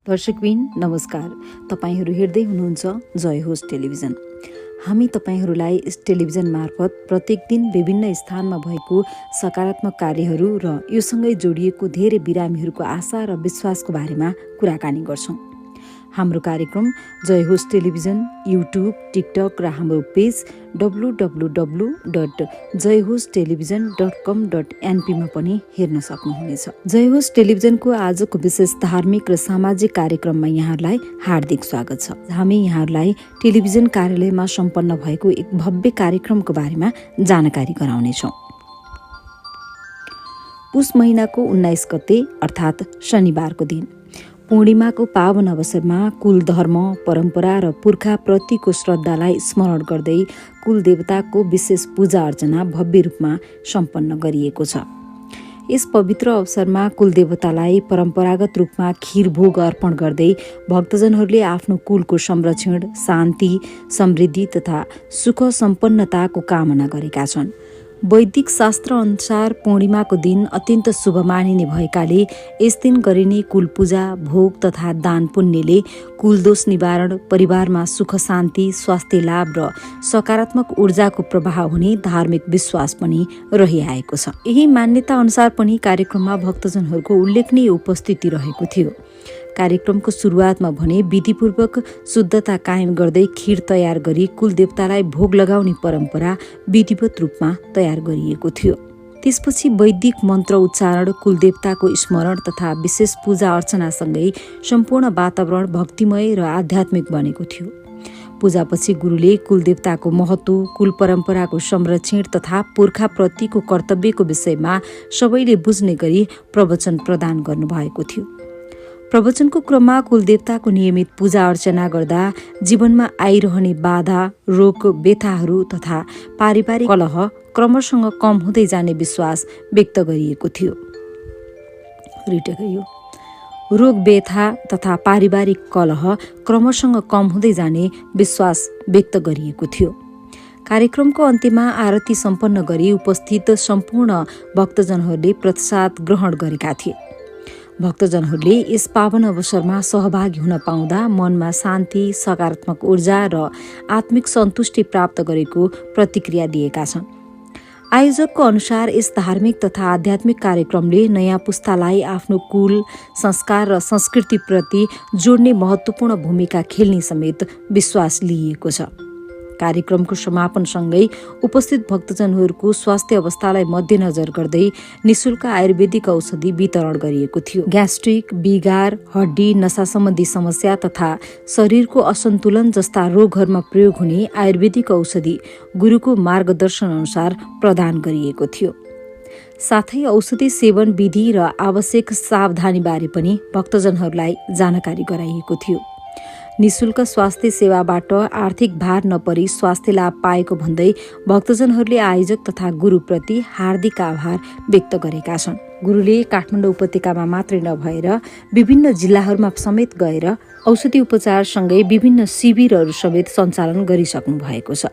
दर्शकबिन नमस्कार। तपाईहरू हेर्दै हुनुहुन्छ जय होस् टेलिभिजन। हामी तपाईहरूलाई यस टेलिभिजन मार्फत प्रत्येक दिन विभिन्न स्थानमा भएको सकारात्मक कार्यहरू र योसँगै जोडिएको धेरै बिरामीहरूको आशा र विश्वासको बारेमा कुराकानी गर्छौँ। हाम्रो कार्यक्रम जय होस् टेलिभिजन युट्युब, टिकटक र हाम्रो पेज www.jayhostelevision.com.np मा पनि हेर्न सक्नुहुनेछ। जय होस् टेलिभिजनको आजको विशेष धार्मिक र सामाजिक कार्यक्रममा यहाँहरूलाई हार्दिक स्वागत छ। हामी यहाँहरूलाई टेलिभिजन कार्यालयमा सम्पन्न भएको एक भव्य कार्यक्रमको बारेमा जानकारी गराउनेछौँ। पुष महिनाको 19 गते अर्थात् शनिबारको दिन पूर्णिमाको पावन अवसरमा कुल धर्म, परम्परा र पुर्खाप्रतिको श्रद्धालाई स्मरण गर्दै कुल देवताको विशेष पूजा अर्चना भव्य रूपमा सम्पन्न गरिएको छ। यस पवित्र अवसरमा कुल देवतालाई परम्परागत रूपमा खीर भोग अर्पण गर्दै भक्तजनहरूले आफ्नो कुलको संरक्षण, शान्ति, समृद्धि तथा सुख सम्पन्नताको कामना गरेका छन्। वैदिक शास्त्र अनुसार पूर्णिमाको दिन अत्यन्त शुभ मानिने भएकाले यस दिन गरिने कुल पूजा, भोग तथा दान पुण्यले कुल दोष निवारण, परिवारमा सुख शान्ति, स्वास्थ्य लाभ र सकारात्मक ऊर्जाको प्रवाह हुने धार्मिक विश्वास पनि रहिआएको छ। यही मान्यता अनुसार पनि कार्यक्रममा भक्तजनहरूको उल्लेखनीय उपस्थिति रहेको थियो। कार्यक्रमको सुरुवातमा भने विधिपूर्वक शुद्धता कायम गर्दै खीर तयार गरी कुल देवतालाई भोग लगाउने परम्परा विधिवत रूपमा तयार गरिएको थियो। त्यसपछि वैदिक मन्त्र उच्चारण, कुल देवताको स्मरण तथा विशेष पूजा अर्चनासँगै सम्पूर्ण वातावरण भक्तिमय र आध्यात्मिक बनेको थियो। पूजापछि गुरुले कुल देवताको महत्व, कुल परम्पराको संरक्षण तथा पुर्खाप्रतिको कर्तव्यको विषयमा सबैले बुझ्ने गरी प्रवचन प्रदान गर्नुभएको थियो। प्रवचनको क्रममा कुलदेवताको नियमित पूजा अर्चना गर्दा जीवनमा आइरहने बाधा, रोग, व्यथाहरू तथा पारिवारिक कलह क्रमशः कम हुँदै जाने विश्वास व्यक्त गरिएको थियो। रोग, व्यथा तथा पारिवारिक कलह क्रमशः कम हुँदै जाने विश्वास व्यक्त गरिएको थियो। कार्यक्रमको अन्त्यमा आरती सम्पन्न गरी उपस्थित सम्पूर्ण भक्तजनहरूले प्रसाद ग्रहण गरेका थिए। भक्तजनहरूले यस पावन अवसरमा सहभागी हुन पाउँदा मनमा शान्ति, सकारात्मक ऊर्जा र आत्मिक सन्तुष्टि प्राप्त गरेको प्रतिक्रिया दिएका छन्। आयोजकको अनुसार यस धार्मिक तथा आध्यात्मिक कार्यक्रमले नयाँ पुस्तालाई आफ्नो कुल, संस्कार र संस्कृतिप्रति जोड्ने महत्त्वपूर्ण भूमिका खेल्ने समेत विश्वास लिइएको छ। कार्यक्रमको समापनसँगै उपस्थित भक्तजनहरूको स्वास्थ्य अवस्थालाई मध्यनजर गर्दै निशुल्क आयुर्वेदिक औषधि वितरण गरिएको थियो। ग्यास्ट्रिक, विगार, हड्डी, नसा सम्बन्धी समस्या तथा शरीरको असन्तुलन जस्ता रोगहरूमा प्रयोग हुने आयुर्वेदिक औषधि गुरुको मार्गदर्शन अनुसार प्रदान गरिएको थियो। साथै औषधि सेवन विधि र आवश्यक सावधानीबारे पनि भक्तजनहरूलाई जानकारी गराइएको थियो। निशुल्क स्वास्थ्य सेवाबाट आर्थिक भार नपरी स्वास्थ्य लाभ पाएको भन्दै भक्तजनहरूले आयोजक तथा गुरुप्रति हार्दिक आभार व्यक्त गरेका छन्। गुरुले काठमाडौँ उपत्यकामा मात्रै नभएर विभिन्न जिल्लाहरूमा समेत गएर औषधि उपचारसँगै विभिन्न शिविरहरू समेत सञ्चालन गरिसक्नु भएको छ।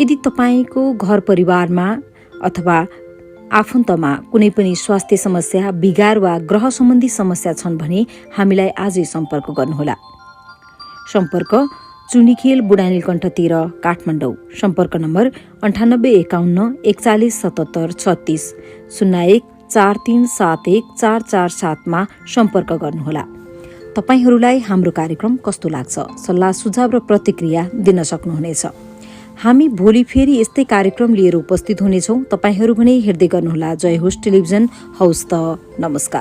यदि तपाईँको घर परिवारमा अथवा आफन्तमा कुनै पनि स्वास्थ्य समस्या, विगार वा ग्रह सम्बन्धी समस्या छन् भने हामीलाई आजै सम्पर्क गर्नुहोला। सम्पर्क चुनीखेल बुढानीलकण्ठ 13 काठमाडौँ। सम्पर्क नम्बर 9851 4177 36 01 4371 447 मा सम्पर्क गर्नुहोला। तपाईहरूलाई हाम्रो कार्यक्रम कस्तो लाग्छ? सल्लाह सुझाव र प्रतिक्रिया दिन सक्नुहुनेछ। हामी भोलि फेरि यस्तै कार्यक्रम लिएर उपस्थित हुनेछौँ। तपाईहरू भने हेर्दै गर्नुहोला जय होस् टेलिभिजन। हौस् त, नमस्कार।